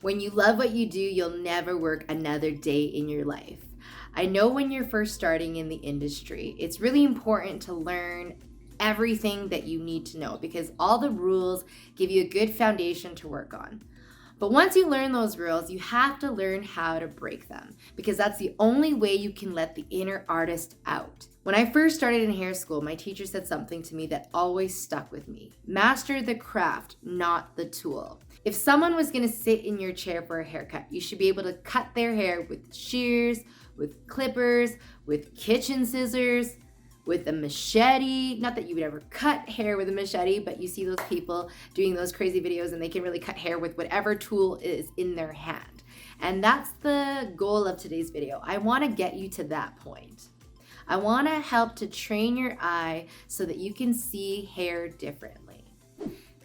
When you love what you do, you'll never work another day in your life. I know when you're first starting in the industry, it's really important to learn everything that you need to know because all the rules give you a good foundation to work on. But once you learn those rules, you have to learn how to break them because that's the only way you can let the inner artist out. When I first started in hair school, my teacher said something to me that always stuck with me. Master the craft, not the tool. If someone was gonna sit in your chair for a haircut, you should be able to cut their hair with shears, with clippers, with kitchen scissors, with a machete. Not that you would ever cut hair with a machete, but you see those people doing those crazy videos and they can really cut hair with whatever tool is in their hand. And that's the goal of today's video. I wanna get you to that point. I wanna help to train your eye so that you can see hair differently.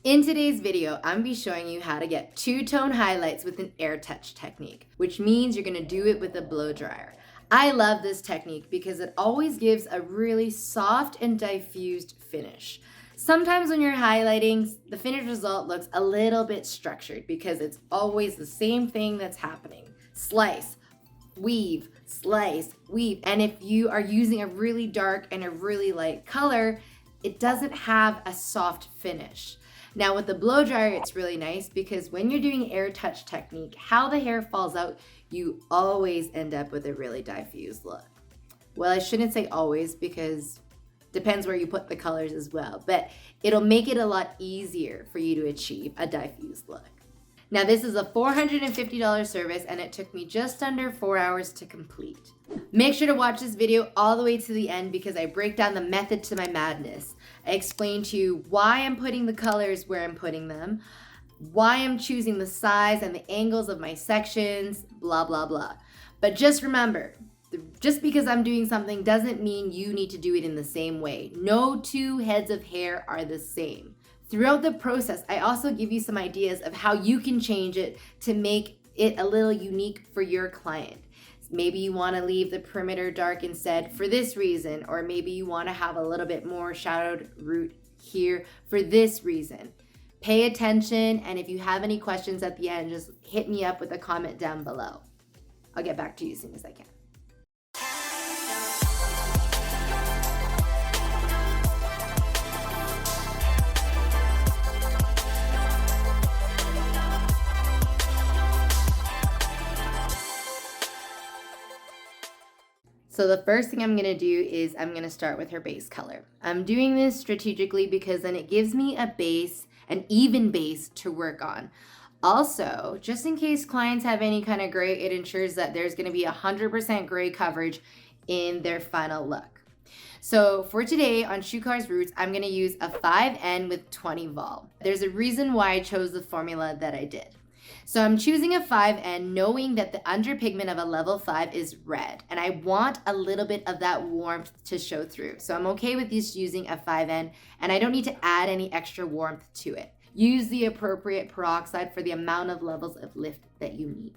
In today's video, I'm gonna be showing you how to get two-tone highlights with an air touch technique, which means you're gonna do it with a blow dryer. I love this technique because it always gives a really soft and diffused finish. Sometimes when you're highlighting, the finished result looks a little bit structured because it's always the same thing that's happening. Slice, weave, slice, weave. And if you are using a really dark and a really light color, it doesn't have a soft finish. Now with the blow dryer, it's really nice because when you're doing air touch technique, how the hair falls out, you always end up with a really diffused look. Well, I shouldn't say always because depends where you put the colors as well, but it'll make it a lot easier for you to achieve a diffused look. Now this is a $450 service and it took me just under 4 hours to complete. Make sure to watch this video all the way to the end because I break down the method to my madness. I explain to you why I'm putting the colors where I'm putting them, why I'm choosing the size and the angles of my sections, blah, blah, blah. But just remember, just because I'm doing something doesn't mean you need to do it in the same way. No two heads of hair are the same. Throughout the process, I also give you some ideas of how you can change it to make it a little unique for your client. Maybe you want to leave the perimeter dark instead for this reason, or maybe you want to have a little bit more shadowed root here for this reason. Pay attention, and if you have any questions at the end, just hit me up with a comment down below. I'll get back to you as soon as I can. So the first thing I'm gonna do is I'm gonna start with her base color. I'm doing this strategically because then it gives me a base, an even base to work on. Also, just in case clients have any kind of gray, it ensures that there's gonna be 100% gray coverage in their final look. So for today on Shukar's Roots, I'm gonna use a 5N with 20 vol. There's a reason why I chose the formula that I did. So I'm choosing a 5N knowing that the underpigment of a level 5 is red and I want a little bit of that warmth to show through. So I'm okay with just using a 5N and I don't need to add any extra warmth to it. Use the appropriate peroxide for the amount of levels of lift that you need.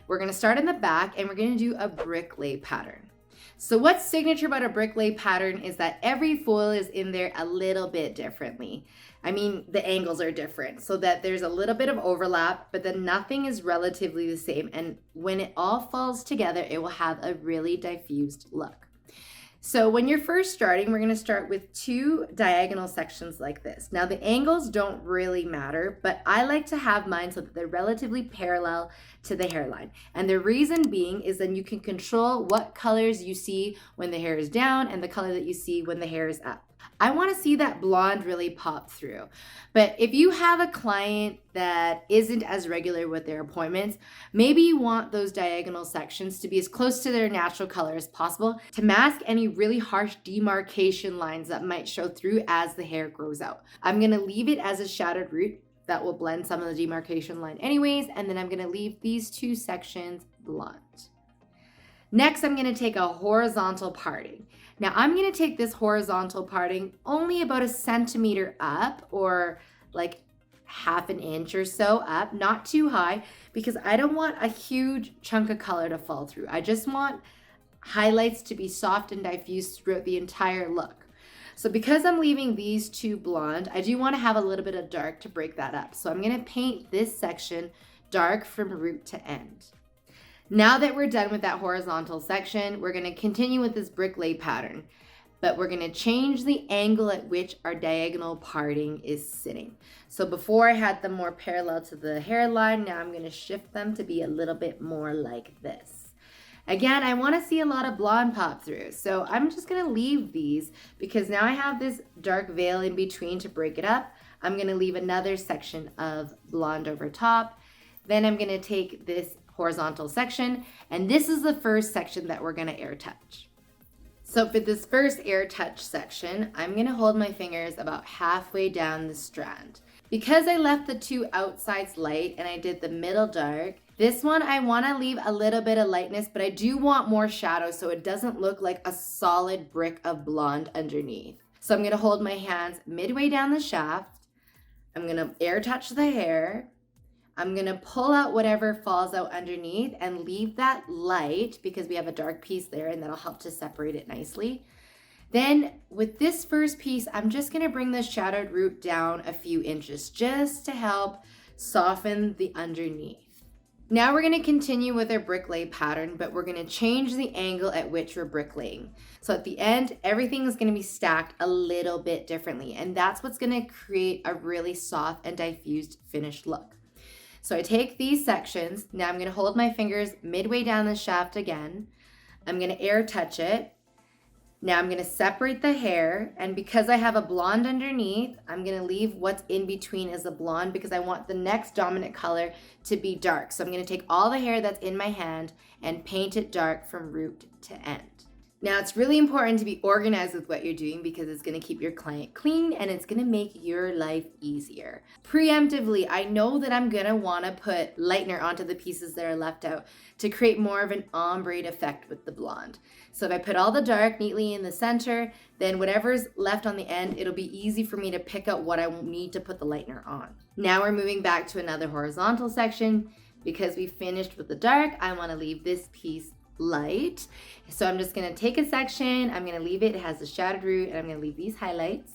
We're gonna start in the back and we're gonna do a brick lay pattern. So what's signature about a brick lay pattern is that every foil is in there a little bit differently. I mean, the angles are different so that there's a little bit of overlap, but then nothing is relatively the same. And when it all falls together, it will have a really diffused look. So when you're first starting, we're gonna start with 2 diagonal sections like this. Now the angles don't really matter, but I like to have mine so that they're relatively parallel to the hairline. And the reason being is then you can control what colors you see when the hair is down and the color that you see when the hair is up. I wanna see that blonde really pop through. But if you have a client that isn't as regular with their appointments, maybe you want those diagonal sections to be as close to their natural color as possible to mask any really harsh demarcation lines that might show through as the hair grows out. I'm gonna leave it as a shadowed root that will blend some of the demarcation line anyways, and then I'm gonna leave these 2 sections blonde. Next, I'm gonna take a horizontal parting. Now I'm gonna take this horizontal parting only about a centimeter up, or like half an inch or so up, not too high, because I don't want a huge chunk of color to fall through. I just want highlights to be soft and diffused throughout the entire look. So because I'm leaving these two blonde, I do want to have a little bit of dark to break that up. So I'm going to paint this section dark from root to end. Now that we're done with that horizontal section, we're going to continue with this brick lay pattern, but we're going to change the angle at which our diagonal parting is sitting. So before I had them more parallel to the hairline, now I'm going to shift them to be a little bit more like this. Again, I want to see a lot of blonde pop through, so I'm just going to leave these because now I have this dark veil in between to break it up. I'm going to leave another section of blonde over top. Then I'm going to take this horizontal section, and this is the first section that we're going to air touch. So for this first air touch section, I'm going to hold my fingers about halfway down the strand. Because I left the two outsides light and I did the middle dark, this one I want to leave a little bit of lightness, but I do want more shadow so it doesn't look like a solid brick of blonde underneath. So I'm going to hold my hands midway down the shaft. I'm going to air touch the hair. I'm going to pull out whatever falls out underneath and leave that light because we have a dark piece there, and that'll help to separate it nicely. Then with this first piece, I'm just going to bring the shadowed root down a few inches just to help soften the underneath. Now we're going to continue with our brick lay pattern, but we're going to change the angle at which we're bricklaying. So at the end, everything is going to be stacked a little bit differently, and that's what's going to create a really soft and diffused finished look. So I take these sections, now I'm going to hold my fingers midway down the shaft again. I'm going to air touch it. Now I'm going to separate the hair, and because I have a blonde underneath, I'm going to leave what's in between as a blonde because I want the next dominant color to be dark. So I'm going to take all the hair that's in my hand and paint it dark from root to end. Now it's really important to be organized with what you're doing because it's going to keep your client clean and it's going to make your life easier. Preemptively, I know that I'm going to want to put lightener onto the pieces that are left out to create more of an ombre effect with the blonde. So if I put all the dark neatly in the center, then whatever's left on the end, it'll be easy for me to pick out what I need to put the lightener on. Now we're moving back to another horizontal section. Because we finished with the dark, I want to leave this piece light. So I'm just going to take a section, I'm going to leave it has a shadowed root, and I'm going to leave these highlights.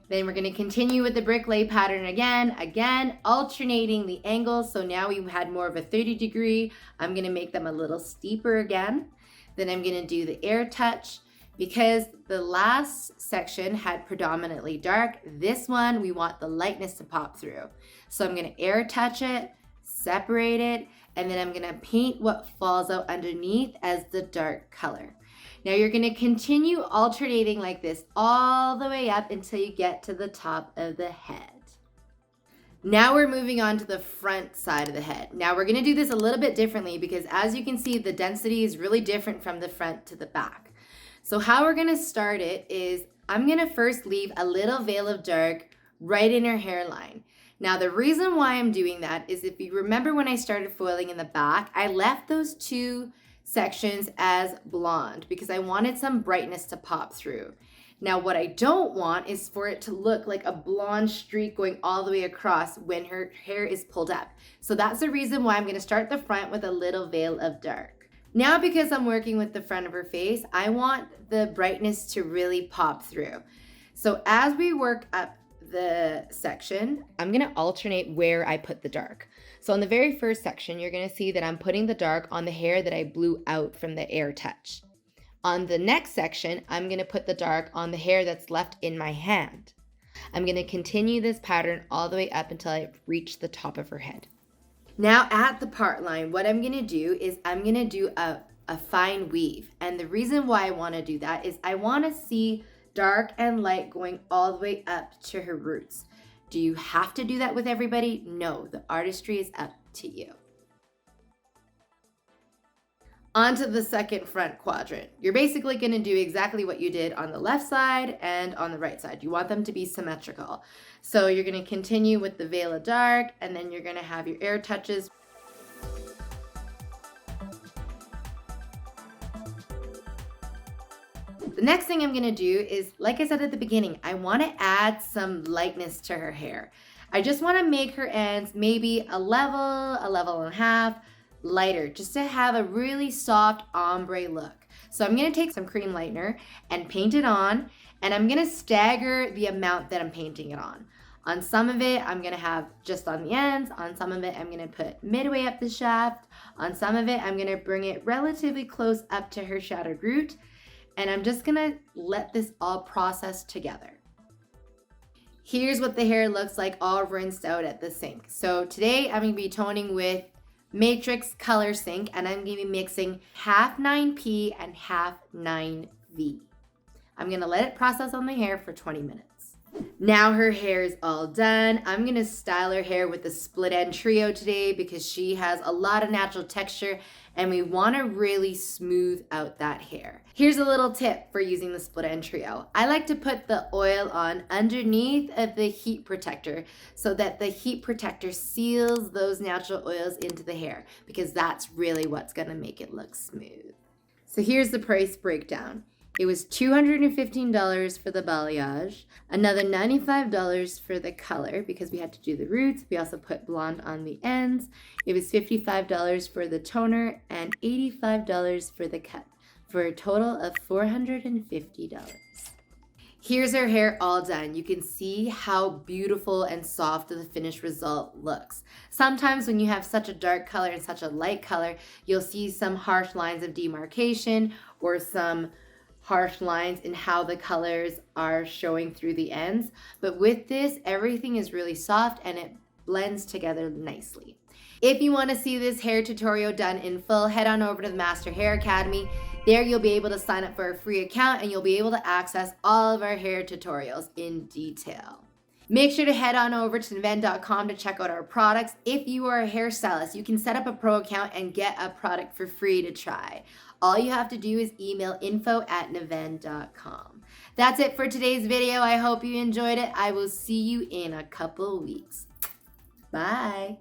Then we're going to continue with the brick lay pattern again alternating the angles. So now we had more of a 30-degree. I'm going to make them a little steeper again. Then I'm going to do the air touch. Because the last section had predominantly dark, this one we want the lightness to pop through. So I'm going to air touch it, separate it, and then I'm going to paint what falls out underneath as the dark color. Now you're going to continue alternating like this all the way up until you get to the top of the head. Now we're moving on to the front side of the head. Now we're going to do this a little bit differently because as you can see, the density is really different from the front to the back. So how we're going to start it is I'm going to first leave a little veil of dark right in her hairline. Now the reason why I'm doing that is if you remember when I started foiling in the back, I left those two sections as blonde because I wanted some brightness to pop through. Now what I don't want is for it to look like a blonde streak going all the way across when her hair is pulled up. So that's the reason why I'm going to start the front with a little veil of dark. Now because I'm working with the front of her face, I want the brightness to really pop through. So as we work up the section, I'm going to alternate where I put the dark. So in the very first section, you're going to see that I'm putting the dark on the hair that I blew out from the air touch. On the next section, I'm going to put the dark on the hair that's left in my hand. I'm going to continue this pattern all the way up until I reach the top of her head. Now at the part line, what I'm going to do is I'm going to do a fine weave. And the reason why I want to do that is I want to see dark and light going all the way up to her roots. Do you have to do that with everybody? No, the artistry is up to you. On to the second front quadrant. You're basically going to do exactly what you did on the left side and on the right side. You want them to be symmetrical. So you're going to continue with the veil of dark, and then you're going to have your air touches. The next thing I'm gonna do is, like I said at the beginning, I wanna add some lightness to her hair. I just wanna make her ends maybe a level and a half lighter, just to have a really soft ombre look. So I'm gonna take some cream lightener and paint it on, and I'm gonna stagger the amount that I'm painting it on. On some of it, I'm gonna have just on the ends. On some of it, I'm gonna put midway up the shaft. On some of it, I'm gonna bring it relatively close up to her shadowed root. And I'm just gonna let this all process together. Here's what the hair looks like all rinsed out at the sink. So today I'm gonna be toning with Matrix Color Sink, and I'm gonna be mixing half 9P and half 9V. I'm gonna let it process on the hair for 20 minutes. Now her hair is all done. I'm gonna style her hair with the split end trio today because she has a lot of natural texture and we wanna really smooth out that hair. Here's a little tip for using the split end trio. I like to put the oil on underneath of the heat protector so that the heat protector seals those natural oils into the hair, because that's really what's gonna make it look smooth. So here's the price breakdown. It was $215 for the balayage, another $95 for the color because we had to do the roots. We also put blonde on the ends. It was $55 for the toner and $85 for the cut, for a total of $450. Here's her hair all done. You can see how beautiful and soft the finished result looks. Sometimes when you have such a dark color and such a light color, you'll see some harsh lines of demarcation or some harsh lines in how the colors are showing through the ends. But with this, everything is really soft and it blends together nicely. If you want to see this hair tutorial done in full, head on over to the Master Hair Academy. There you'll be able to sign up for a free account and you'll be able to access all of our hair tutorials in detail. Make sure to head on over to nvennhairbeauty.com to check out our products. If you are a hairstylist, you can set up a pro account and get a product for free to try. All you have to do is email info@nvennhairbeauty.com. That's it for today's video. I hope you enjoyed it. I will see you in a couple weeks. Bye.